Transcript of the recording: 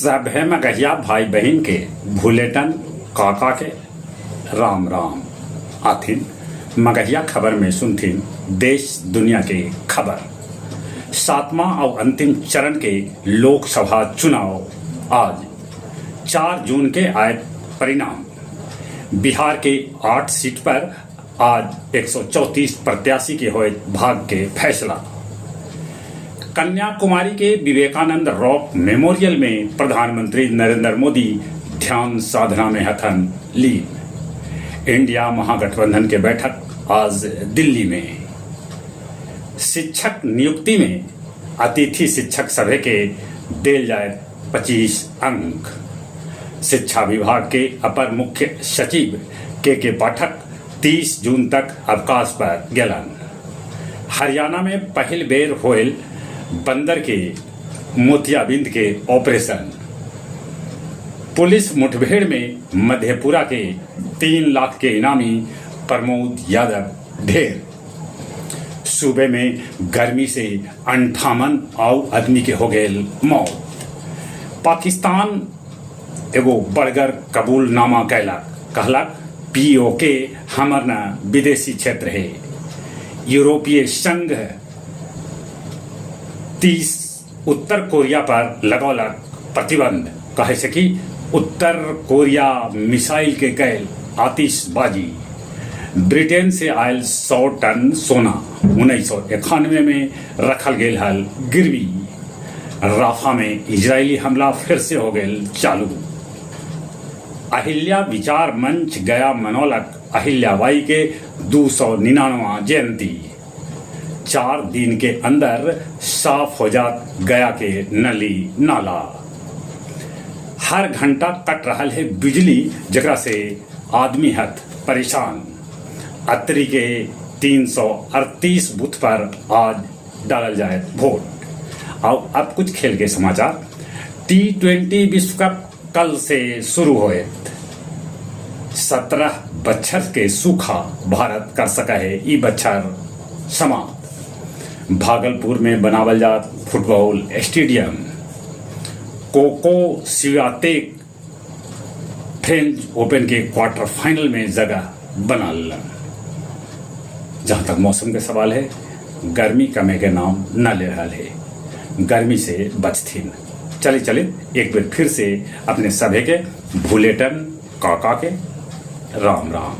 सभे मगहिया भाई बहन के भूलेटन काका के राम राम आथिन मगहिया खबर में सुनथिन देश दुनिया के खबर। 7वां और अंतिम चरण के लोकसभा चुनाव आज 4 जून के आए परिणाम। बिहार के 8 सीट पर आज 134 प्रत्याशी के हुए भाग के फैसला। कन्याकुमारी के विवेकानंद रॉक मेमोरियल में प्रधानमंत्री नरेंद्र मोदी ध्यान साधना में हथन लीन। इंडिया महागठबंधन के बैठक आज दिल्ली में। शिक्षक नियुक्ति में अतिथि शिक्षक सभा के दिल जाए 25 अंक। शिक्षा विभाग के अपर मुख्य सचिव के पाठक 30 जून तक अवकाश पर गेलन। हरियाणा में पहल बेर होल बंदर के मोतियाबिंद के ऑपरेशन। पुलिस मुठभेड़ में मधेपुरा के 3 लाख के इनामी प्रमोद यादव ढेर। सूबे में गर्मी से 58 और आदमी के हो गए मौत। पाकिस्तान एगो बड़गर कबूलनामा कहलक POK हमर न विदेशी क्षेत्र है। यूरोपीय संघ 30 उत्तर कोरिया पर लगौलक प्रतिबंध। कहे से कि उत्तर कोरिया मिसाइल के कैल आतिशबाजी। ब्रिटेन से आयल 100 टन सोना 1991 में रखल गेल हल गिरवी। राफा में इजरायली हमला फिर से हो गए चालू। अहिल्या विचार मंच गया मनौलक अहिल्याबाई के 299वां जयंती। 4 दिन के अंदर साफ हो जात गया के नली नाला। हर घंटा कट रहा है बिजली, जकरा से आदमी हत परेशान। अत्तरी के 338 बूथ पर आज डालल जाए वोट। और अब कुछ खेल के समाचार। T20 विश्व कप कल से शुरू होए। 17 बच्छर के सूखा भारत कर सका है ई बच्छर समाप्त। भागलपुर में बनावल जात football stadium. Coco Swiatek French Open के क्वार्टर फाइनल में जगह बनल। जहां तक मौसम के सवाल है, गर्मी कमे के नाम न ले रहा है। गर्मी से बचथिन। चले एक बार फिर से अपने सभे के भूलेटन काका के राम राम।